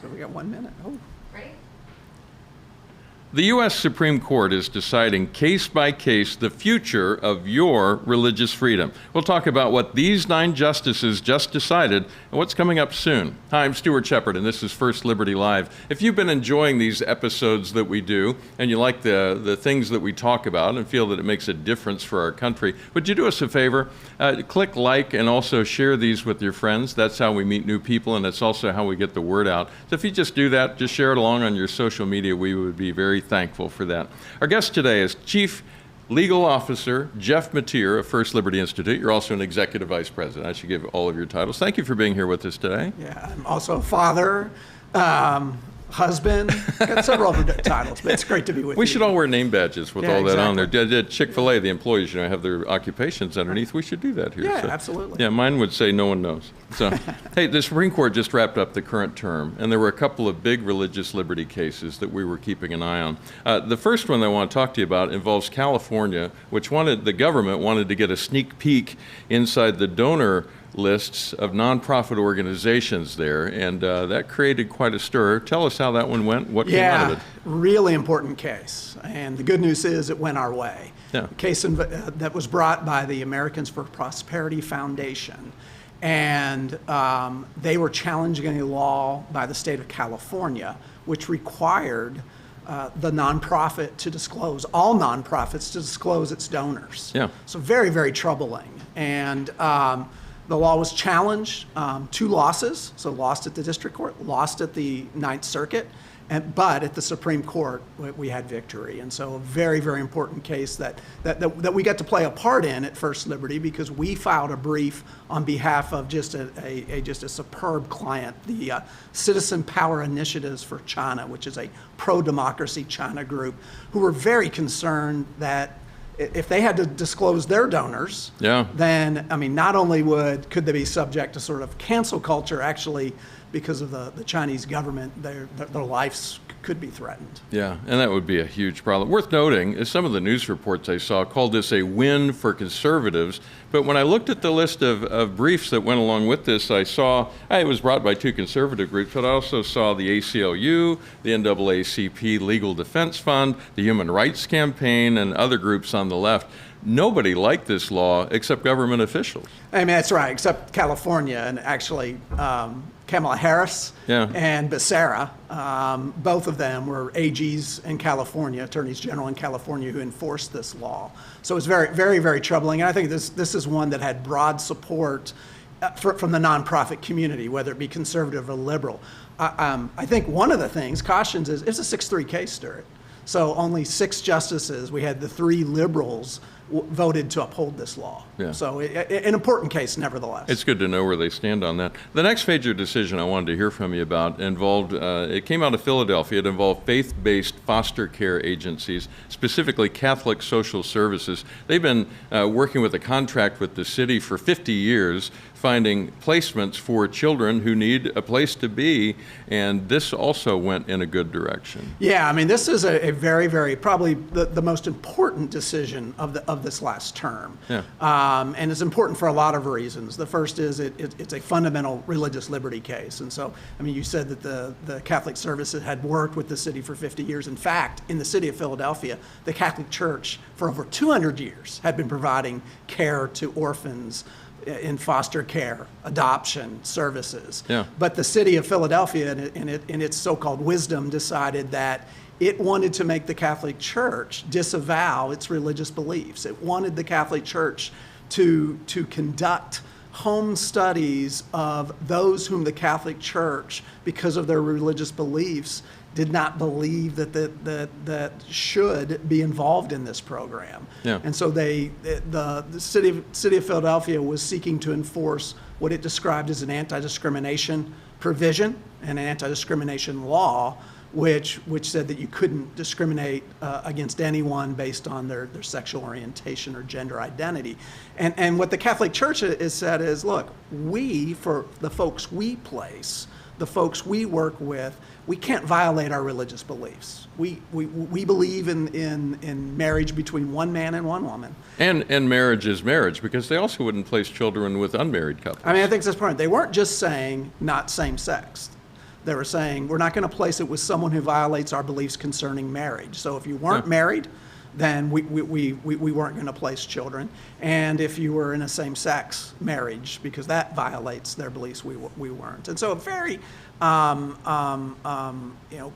So we got 1 minute. Oh. Right? The U.S. Supreme Court is deciding case by case the future of your religious freedom. We'll talk about what these 9 justices just decided and what's coming up soon. Hi, I'm Stuart Shepard, and this is First Liberty Live. If you've been enjoying these episodes that we do, and you like the things that we talk about and feel that it makes a difference for our country, would you do us a favor? Click like and also share these with your friends. That's how we meet new people, and it's also how we get the word out. So if you just do that, just share it along on your social media, we would be very thankful for that. Our guest today is Chief Legal Officer Jeff Mateer of First Liberty Institute. You're also an Executive Vice President. I should give all of your titles. Thank you for being here with us today. Yeah, I'm also a father, husband, got several other titles, but it's great to be with you. We should all wear name badges with Yeah, all that on there. exactly. Chick-fil-A, the employees, have their occupations underneath. We should do that here. Yeah, absolutely. Yeah, mine would say no one knows. So, hey, the Supreme Court just wrapped up the current term, and there were a couple of big religious liberty cases that we were keeping an eye on. The first one that I want to talk to you about involves California, which the government wanted to get a sneak peek inside the donor lists of nonprofit organizations there, and that created quite a stir. Tell us how that one went, what came out of it. Really important case, and the good news is it went our way. Yeah. A case that was brought by the Americans for Prosperity Foundation, and they were challenging a law by the state of California, which required the nonprofit to disclose, all nonprofits to disclose its donors. Yeah. So very, very troubling. And the law was challenged, 2 losses, so lost at the district court, lost at the Ninth Circuit, but at the Supreme Court, we had victory. And so a very, very important case that we got to play a part in at First Liberty, because we filed a brief on behalf of just a superb client, the Citizen Power Initiatives for China, which is a pro-democracy China group, who were very concerned that if they had to disclose their donors, then, I mean, not only could they be subject to sort of cancel culture, actually, because of the Chinese government, their lives could be threatened. Yeah, and that would be a huge problem. Worth noting is some of the news reports I saw called this a win for conservatives, but when I looked at the list of briefs that went along with this, I saw it was brought by 2 conservative groups, but I also saw the ACLU, the NAACP Legal Defense Fund, the Human Rights Campaign, and other groups on the left. Nobody liked this law except government officials. I mean, that's right, except California, and actually Kamala Harris and Becerra, both of them were AGs in California, attorneys general in California, who enforced this law. So it's very, very, very troubling. And I think this is one that had broad support from the nonprofit community, whether it be conservative or liberal. I think one of the things, cautions, is it's a 6-3 case, Stuart. So only 6 justices, we had the 3 liberals voted to uphold this law. Yeah. So an important case, nevertheless. It's good to know where they stand on that. The next major decision I wanted to hear from you about involved, it came out of Philadelphia. It involved faith-based foster care agencies, specifically Catholic Social Services. They've been working with a contract with the city for 50 years, finding placements for children who need a place to be, and this also went in a good direction. Yeah, I mean, this is a very, very, probably the most important decision of this last term. Yeah. And it's important for a lot of reasons. The first is it's a fundamental religious liberty case. And so, I mean, you said that the Catholic Services had worked with the city for 50 years. In fact, in the city of Philadelphia, the Catholic Church for over 200 years had been providing care to orphans in foster care, adoption services. Yeah. But the city of Philadelphia, in its so-called wisdom, decided that it wanted to make the Catholic Church disavow its religious beliefs. It wanted the Catholic Church to conduct home studies of those whom the Catholic Church, because of their religious beliefs, did not believe that should be involved in this program. Yeah. And so the city of Philadelphia was seeking to enforce what it described as an anti-discrimination provision and an anti-discrimination law, which said that you couldn't discriminate against anyone based on their sexual orientation or gender identity. And what the Catholic Church has said is, look, for the folks we place, the folks we work with, we can't violate our religious beliefs. We believe in marriage between one man and one woman. And marriage is marriage, because they also wouldn't place children with unmarried couples. I mean, I think that's important. They weren't just saying not same sex. They were saying, we're not going to place it with someone who violates our beliefs concerning marriage. So if you weren't married, then we weren't going to place children. And if you were in a same-sex marriage, because that violates their beliefs, we weren't. And so a very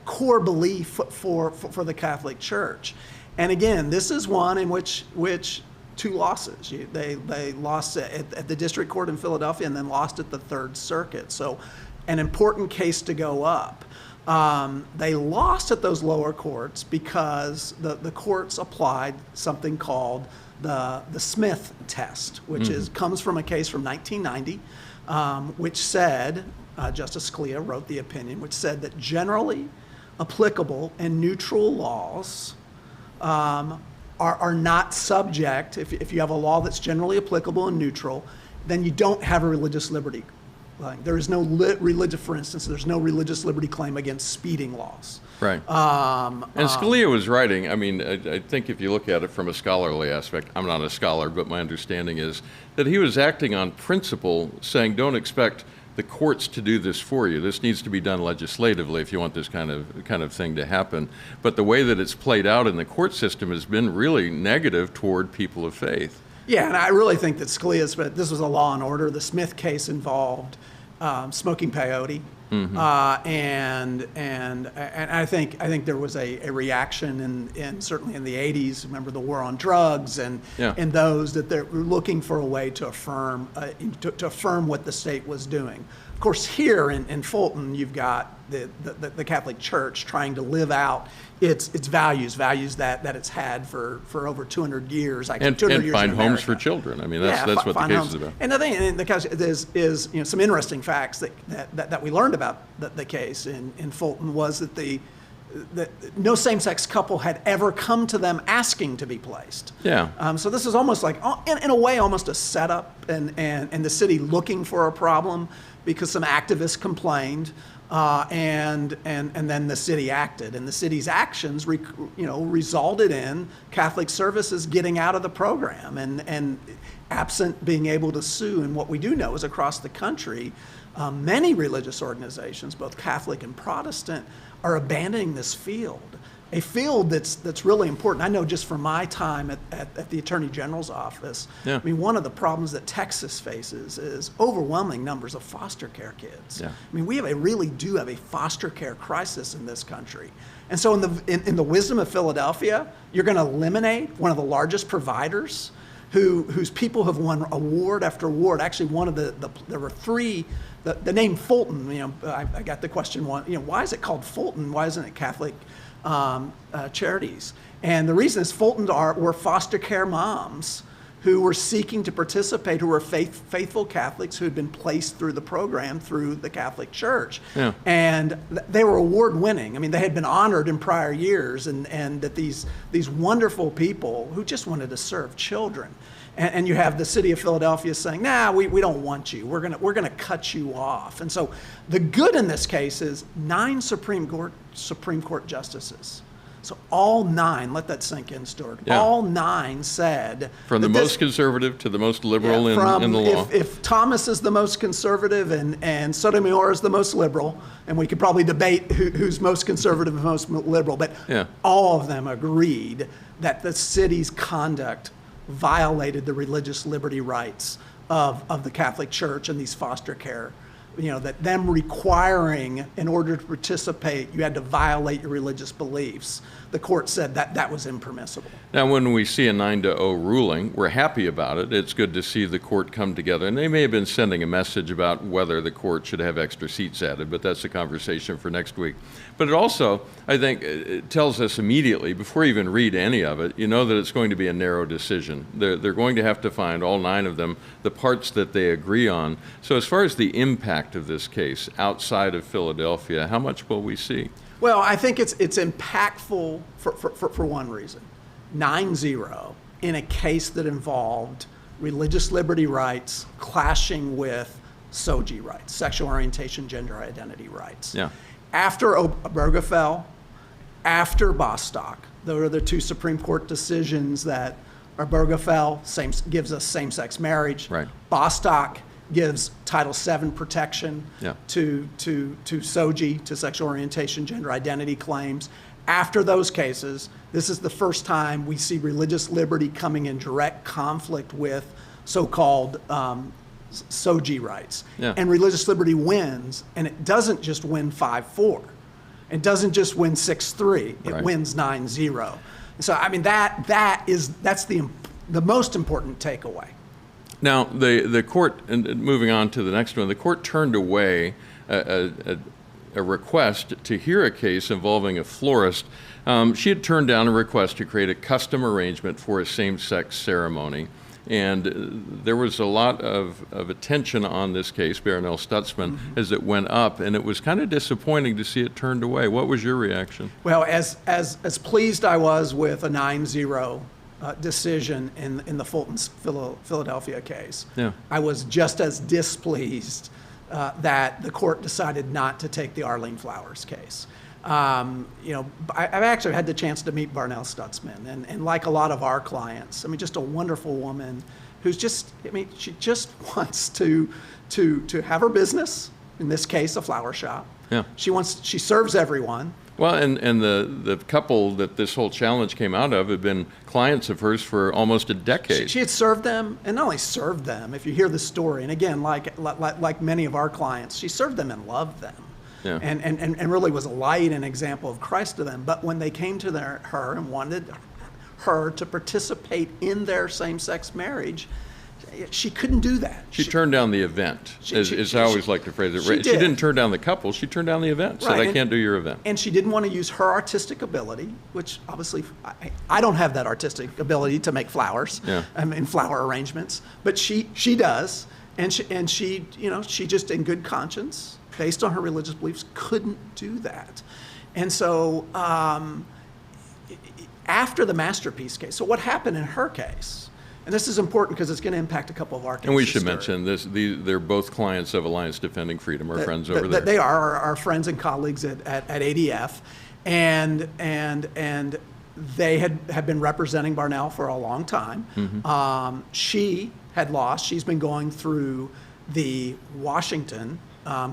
core belief for the Catholic Church. And again, this is one in which two losses. They lost at the district court in Philadelphia and then lost at the Third Circuit. So an important case to go up. They lost at those lower courts because the courts applied something called the Smith test, which comes from a case from 1990, which said, Justice Scalia wrote the opinion, which said that generally applicable and neutral laws are not subject, if you have a law that's generally applicable and neutral, then you don't have a religious liberty. There is no religious, for instance, there's no religious liberty claim against speeding laws. Right. And Scalia was writing, I mean, I think if you look at it from a scholarly aspect, I'm not a scholar, but my understanding is that he was acting on principle, saying don't expect the courts to do this for you. This needs to be done legislatively if you want this kind of thing to happen. But the way that it's played out in the court system has been really negative toward people of faith. Yeah, and I really think that this was a law and order. The Smith case involved smoking peyote, and I think there was a reaction in certainly in the 80s. Remember the war on drugs and those that they're looking for a way to affirm what the state was doing. Of course, here in Fulton, you've got the Catholic Church trying to live out its values that it's had for over 200 years. And 200 years find in homes America. for children. I mean, that's what the case is about. And the thing in the case is some interesting facts that we learned about the case in Fulton was that no same-sex couple had ever come to them asking to be placed. Yeah. So this is almost like, in a way, almost a setup, and the city looking for a problem because some activists complained, and then the city acted, and the city's actions, resulted in Catholic services getting out of the program, and absent being able to sue. And what we do know is across the country, many religious organizations, both Catholic and Protestant, are abandoning this field, a field that's really important. I know just from my time at the Attorney General's office, I mean, one of the problems that Texas faces is overwhelming numbers of foster care kids. Yeah. I mean, we really do have a foster care crisis in this country. And so in the wisdom of Philadelphia, you're going to eliminate one of the largest providers whose people have won award after award. Actually, there were three. The name Fulton, I got the question one, why is it called Fulton? Why isn't it Catholic Charities? And the reason is Fulton were foster care moms who were seeking to participate, who were faithful Catholics who had been placed through the program through the Catholic Church. Yeah. And they were award-winning. I mean, they had been honored in prior years, and that these wonderful people who just wanted to serve children. And you have the city of Philadelphia saying, nah, we don't want you. We're gonna cut you off. And so the good in this case is 9 Supreme Court justices. So all 9, let that sink in, Stuart. Yeah. All 9 said from the most conservative to the most liberal in the law. If Thomas is the most conservative and Sotomayor is the most liberal, and we could probably debate who's most conservative and most liberal, but all of them agreed that the city's conduct violated the religious liberty rights of the Catholic Church and these foster care. That them requiring, in order to participate, you had to violate your religious beliefs. The court said that was impermissible. Now, when we see a 9-0 ruling, we're happy about it. It's good to see the court come together. And they may have been sending a message about whether the court should have extra seats added, but that's a conversation for next week. But it also, I think, it tells us immediately, before you even read any of it, that it's going to be a narrow decision. They're going to have to find, all 9 of them, the parts that they agree on. So as far as the impact of this case outside of Philadelphia, how much will we see? Well, I think it's impactful for one reason. 9-0 in a case that involved religious liberty rights clashing with SOGI rights, sexual orientation, gender identity rights. Yeah. After Obergefell, after Bostock, those are the 2 Supreme Court decisions that Obergefell gives us same-sex marriage. Right. Bostock gives Title VII protection Yeah. to SOGI, to sexual orientation, gender identity claims. After those cases, this is the first time we see religious liberty coming in direct conflict with so-called SOGI rights. Yeah. And religious liberty wins, and it doesn't just win 5-4. It doesn't just win 6-3. It Right. wins 9-0. So I mean that's the most important takeaway. Now, the court, and moving on to the next one, the court turned away a request to hear a case involving a florist. She had turned down a request to create a custom arrangement for a same-sex ceremony. And there was a lot of attention on this case, Barronelle Stutzman, as it went up, and it was kind of disappointing to see it turned away. What was your reaction? Well, as pleased I was with a 9-0 decision in the Fulton's Philadelphia case, Yeah. I was just as displeased that the court decided not to take the Arlene Flowers case. I've actually had the chance to meet Barronelle Stutzman, and like a lot of our clients, I mean, just a wonderful woman who's just, I mean, she just wants to have her business, in this case, a flower shop. Yeah. She serves everyone. Well, and the couple that this whole challenge came out of have been clients of hers for almost a decade. She had served them, and not only served them, if you hear the story, and again, like many of our clients, she served them and loved them. Yeah. And really was a light and example of Christ to them. But when they came to her and wanted her to participate in their same-sex marriage, she couldn't do that. She turned down the event, as I always like to phrase it. She didn't turn down the couple, she turned down the event. Said, I can't do your event. And she didn't want to use her artistic ability, which obviously, I don't have that artistic ability to make flowers and flower arrangements, but she does. And she just in good conscience, based on her religious beliefs, couldn't do that. And so after the Masterpiece case, so what happened in her case, and this is important because it's going to impact a couple of our cases. And we should mention this: they're both clients of Alliance Defending Freedom, our friends over there. They are our friends and colleagues at ADF, and they had been representing Barronelle for a long time. Mm-hmm. She had lost. She's been going through the Washington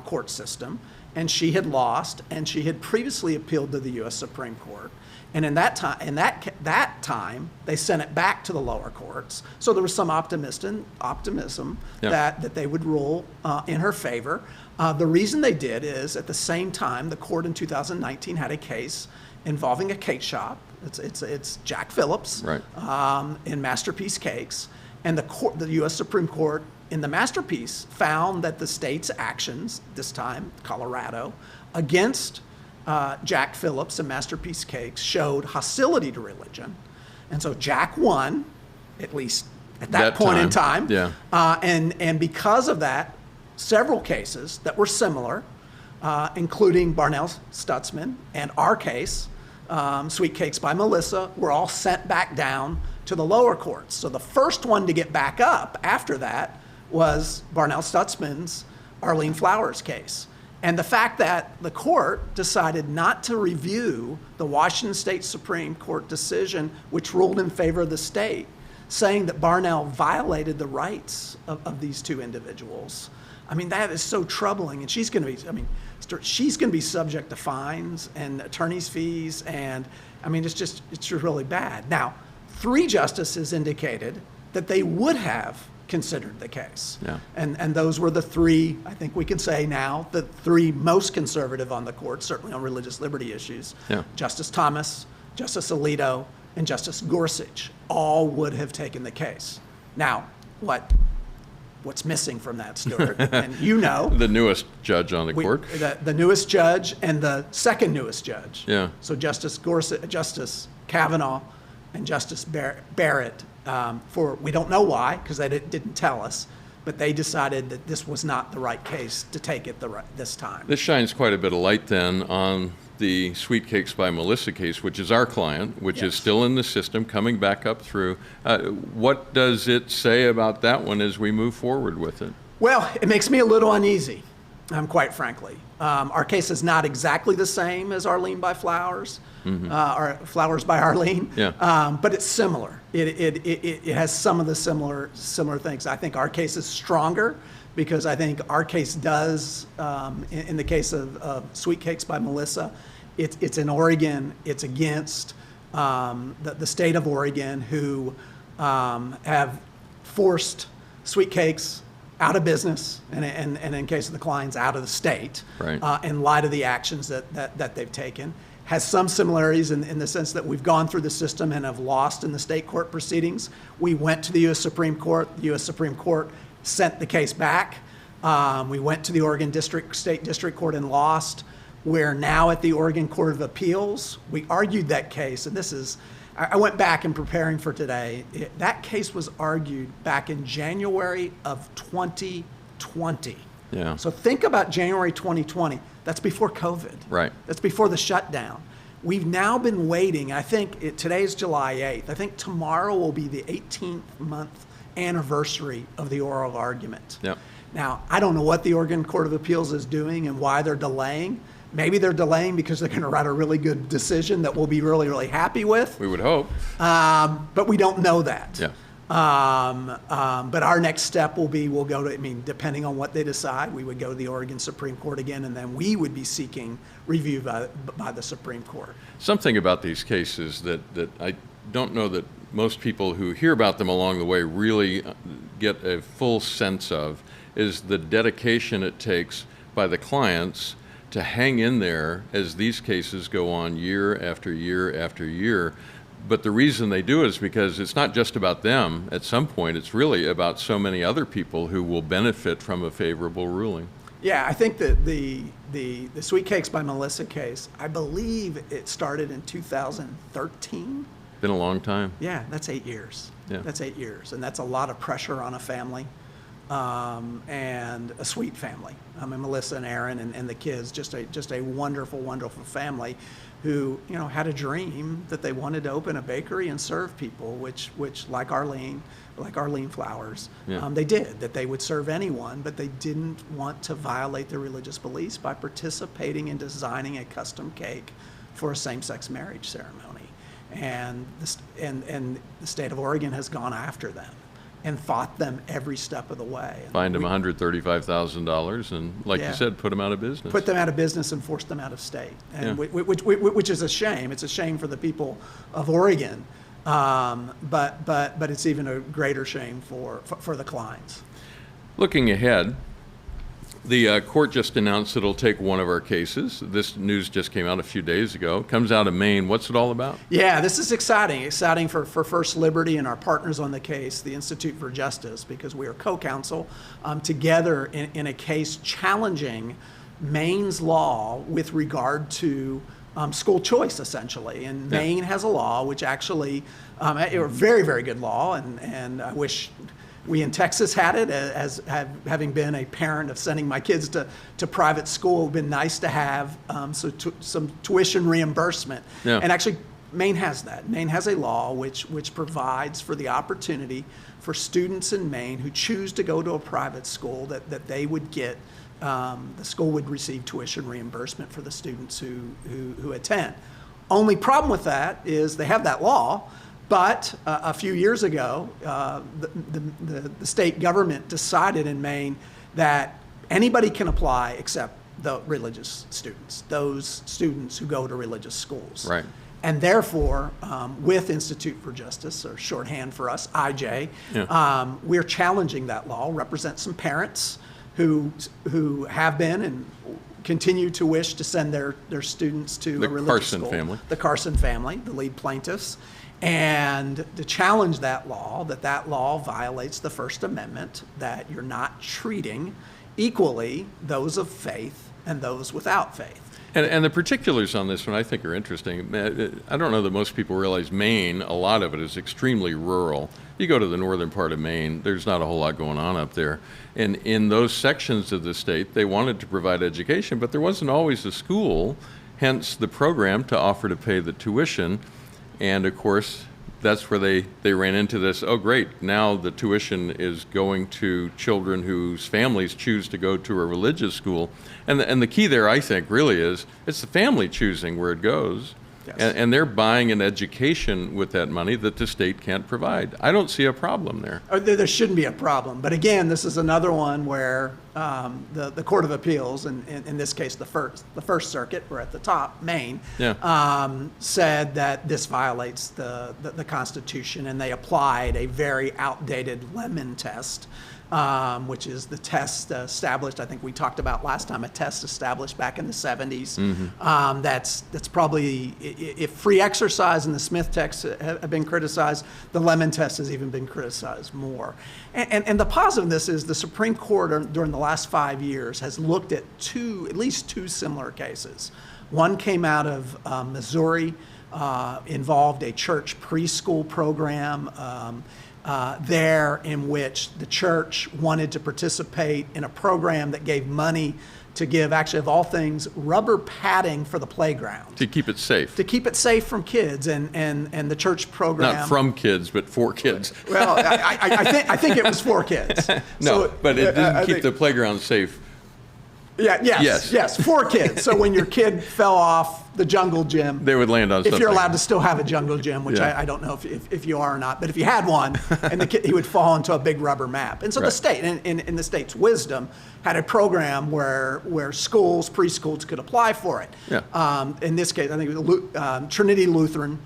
court system, and she had lost, and she had previously appealed to the U.S. Supreme Court. And in that time, they sent it back to the lower courts. So there was some optimism that they would rule in her favor. The reason they did is, at the same time, the court in 2019 had a case involving a cake shop. It's Jack Phillips, right. In Masterpiece Cakes, and the U.S. Supreme Court in the Masterpiece found that the state's actions, this time Colorado, against Jack Phillips and Masterpiece Cakes showed hostility to religion. And so Jack won, at least at that point in time. Yeah. And because of that, several cases that were similar, including Barronelle Stutzman and our case, Sweet Cakes by Melissa, were all sent back down to the lower courts. So the first one to get back up after that was Barronelle Stutzman's Arlene Flowers case. And the fact that the court decided not to review the Washington State Supreme Court decision, which ruled in favor of the state, saying that Barronelle violated the rights of these two individuals. I mean, that is so troubling. And she's going to be subject to fines and attorney's fees. And I mean, it's really bad. Now, 3 justices indicated that they would have considered the case. Yeah. And those were the 3, I think we can say now, the 3 most conservative on the court, certainly on religious liberty issues. Yeah. Justice Thomas, Justice Alito, and Justice Gorsuch all would have taken the case. Now, what's missing from that, Stuart? And you know. The newest judge on the court. The newest judge and the second newest judge. Yeah. So Justice Gorsuch, Justice Kavanaugh, and Justice Barrett, we don't know why, because they didn't tell us, but they decided that this was not the right case to take it this time. This shines quite a bit of light then on the Sweet Cakes by Melissa case, which is our client, which is still in the system, coming back up through. What does it say about that one as we move forward with it? Well, it makes me a little uneasy, quite frankly. Our case is not exactly the same as Arlene by Flowers, or Flowers by Arlene, but it's similar. It has some of the similar things. I think our case is stronger because I think our case does, in the case of Sweet Cakes by Melissa, it's in Oregon. It's against the state of Oregon, who have forced Sweet Cakes out of business, and in case of the Kleins, out of the state, Right. In light of the actions that they've taken. Has some similarities in the sense that we've gone through the system and have lost in the state court proceedings. We went to the U.S. Supreme Court. The U.S. Supreme Court sent the case back. We went to the Oregon State District Court and lost. We're now at the Oregon Court of Appeals. We argued that case, and this is, I went back in preparing for today. That case was argued back in January of 2020. Yeah. So think about January 2020. That's before COVID. Right. That's before the shutdown. We've now been waiting. I think today's July 8th. I think tomorrow will be the 18th month anniversary of the oral argument. Yep. Now, I don't know what the Oregon Court of Appeals is doing and why they're delaying. Maybe they're delaying because they're going to write a really good decision that we'll be really, really happy with. We would hope. But we don't know that. Yeah. But our next step will be, we'll go to, depending on what they decide, we would go to the Oregon Supreme Court again, and then we would be seeking review by the Supreme Court. Something about these cases that I don't know that most people who hear about them along the way really get a full sense of is the dedication it takes by the clients to hang in there as these cases go on year after year after year. But the reason they do it is because it's not just about them. At some point, it's really about so many other people who will benefit from a favorable ruling. Yeah, I think that the Sweet Cakes by Melissa case, I believe it started in 2013. Been a long time. Yeah, that's 8 years. Yeah. That's 8 years, and that's a lot of pressure on a family, and a sweet family. Melissa and Aaron and the kids, just a wonderful, wonderful family, who had a dream that they wanted to open a bakery and serve people, which like Arlene Flowers, Yeah. they did, that they would serve anyone, but they didn't want to violate their religious beliefs by participating in designing a custom cake for a same-sex marriage ceremony. And the state of Oregon has gone after them and fought them every step of the way. And Fined them $135,000 and, like Yeah. you said, put them out of business. put them out of business and forced them out of state, and Yeah. which is a shame. It's a shame for the people of Oregon, but it's even a greater shame for the Kleins. Looking ahead, the court just announced it'll take one of our cases. This news just came out a few days ago. Comes out of Maine. What's it all about? Yeah, this is exciting for First Liberty and our partners on the case, the Institute for Justice, because we are co-counsel together in a case challenging Maine's law with regard to school choice, essentially. And Yeah. Maine has a law which actually, a very, very good law, and I wish we in Texas had it, having been a parent of sending my kids to private school. It would have been nice to have some tuition reimbursement. Yeah. And actually, Maine has that. Maine has a law which provides for the opportunity for students in Maine who choose to go to a private school that they would get, the school would receive tuition reimbursement for the students who attend. Only problem with that is they have that law, but a few years ago, the state government decided in Maine that anybody can apply except the religious students, those students who go to religious schools. Right. And therefore, with Institute for Justice, or shorthand for us, IJ, Yeah. we're challenging that law, represent some parents who have been and continue to wish to send their students to The a religious Carson school. family. The Carson family, the lead plaintiffs, and to challenge that law violates the First Amendment, that you're not treating equally those of faith and those without faith. And the particulars on this one I think are interesting. I don't know that most people realize Maine, a lot of it is extremely rural. You go to the northern part of Maine, there's not a whole lot going on up there. And in those sections of the state, they wanted to provide education, but there wasn't always a school, hence the program to offer to pay the tuition. And of course, that's where they ran into this, oh great, now the tuition is going to children whose families choose to go to a religious school. And the key there, I think, really is, it's the family choosing where it goes. Yes. And they're buying an education with that money that the state can't provide. I don't see a problem there. There shouldn't be a problem. But again, this is another one where the Court of Appeals, and in this case the First Circuit, we're at the top, Maine, said that this violates the Constitution, and they applied a very outdated Lemon test, which is the test established, I think we talked about last time, a test established back in the 70s. That's probably, if free exercise and the Smith tests have been criticized, the Lemon test has even been criticized more. And the positive of this is the Supreme Court during the last 5 years has looked at at least two similar cases. One came out of Missouri, involved a church preschool program there in which the church wanted to participate in a program that gave money to give, actually of all things, rubber padding for the playground. To keep it safe. To keep it safe from kids, and the church program. Not from kids, but for kids. Well, I think it was for kids. No, but it didn't keep the playground safe. Yeah, yes, for kids. So when your kid fell off the jungle gym, they would land on something. If you're allowed to still have a jungle gym, which I don't know if you are or not, but if you had one, and the kid, he would fall into a big rubber map. And so the state, in the state's wisdom, had a program where schools, preschools could apply for it. Yeah. In this case, I think it was Trinity Lutheran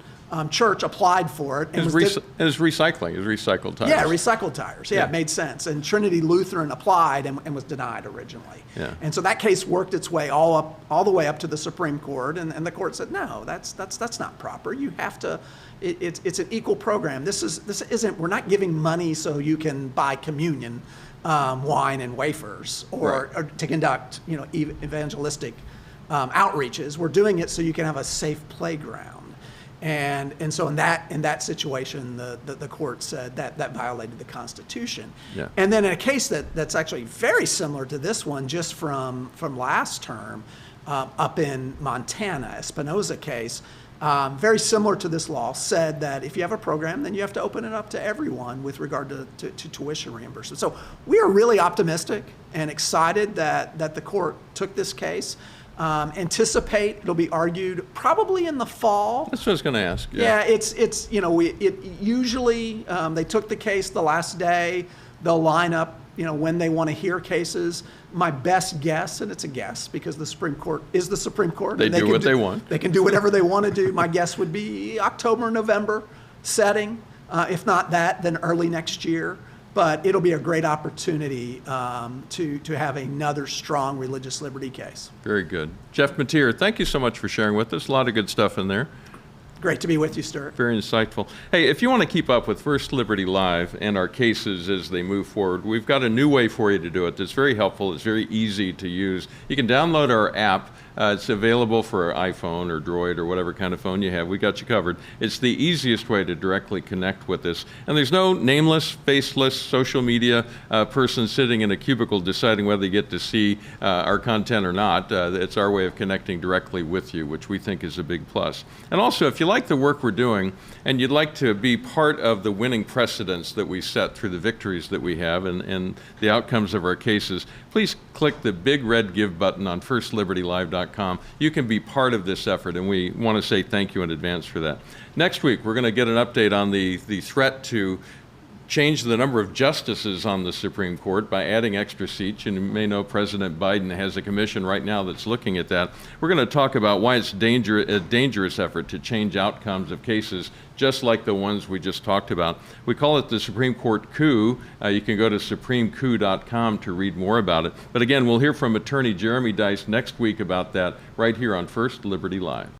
Church applied for it. And it was recycling. It was recycled tires. Yeah, recycled tires. Yeah, it made sense. And Trinity Lutheran applied and was denied originally. Yeah. And so that case worked its way all the way up to the Supreme Court, and the court said, no, that's not proper. You have to. It's an equal program. This isn't. We're not giving money so you can buy communion, wine and wafers, or to conduct evangelistic outreaches. We're doing it so you can have a safe playground. And so in that situation, the court said that violated the Constitution. Yeah. And then in a case that's actually very similar to this one, just from last term, up in Montana, a Spinoza case, very similar to this law, said that if you have a program, then you have to open it up to everyone with regard to tuition reimbursement. So we are really optimistic and excited that the court took this case. Anticipate it'll be argued probably in the fall. That's what I was going to ask. Yeah, it's usually they took the case the last day. They'll line up when they want to hear cases. My best guess, and it's a guess because the Supreme Court is the Supreme Court. They do what they want. They can do whatever they want to do. My guess would be October, November setting. If not that, then early next year. But it'll be a great opportunity to have another strong religious liberty case. Very good. Jeff Mateer, thank you so much for sharing with us. A lot of good stuff in there. Great to be with you, Stuart. Very insightful. Hey, if you want to keep up with First Liberty Live and our cases as they move forward, we've got a new way for you to do it that's very helpful. It's very easy to use. You can download our app. It's available for iPhone or Droid or whatever kind of phone you have. We got you covered. It's the easiest way to directly connect with us. And there's no nameless, faceless social media person sitting in a cubicle deciding whether you get to see our content or not. It's our way of connecting directly with you, which we think is a big plus. And also, if you like the work we're doing and you'd like to be part of the winning precedents that we set through the victories that we have and the outcomes of our cases, please click the big red Give button on FirstLibertyLive.com. You can be part of this effort, and we want to say thank you in advance for that. Next week, we're going to get an update on the threat to change the number of justices on the Supreme Court by adding extra seats. And you may know President Biden has a commission right now that's looking at that. We're going to talk about why it's a dangerous effort to change outcomes of cases just like the ones we just talked about. We call it the Supreme Court coup. You can go to supremecoup.com to read more about it. But again, we'll hear from Attorney Jeremy Dice next week about that right here on First Liberty Live.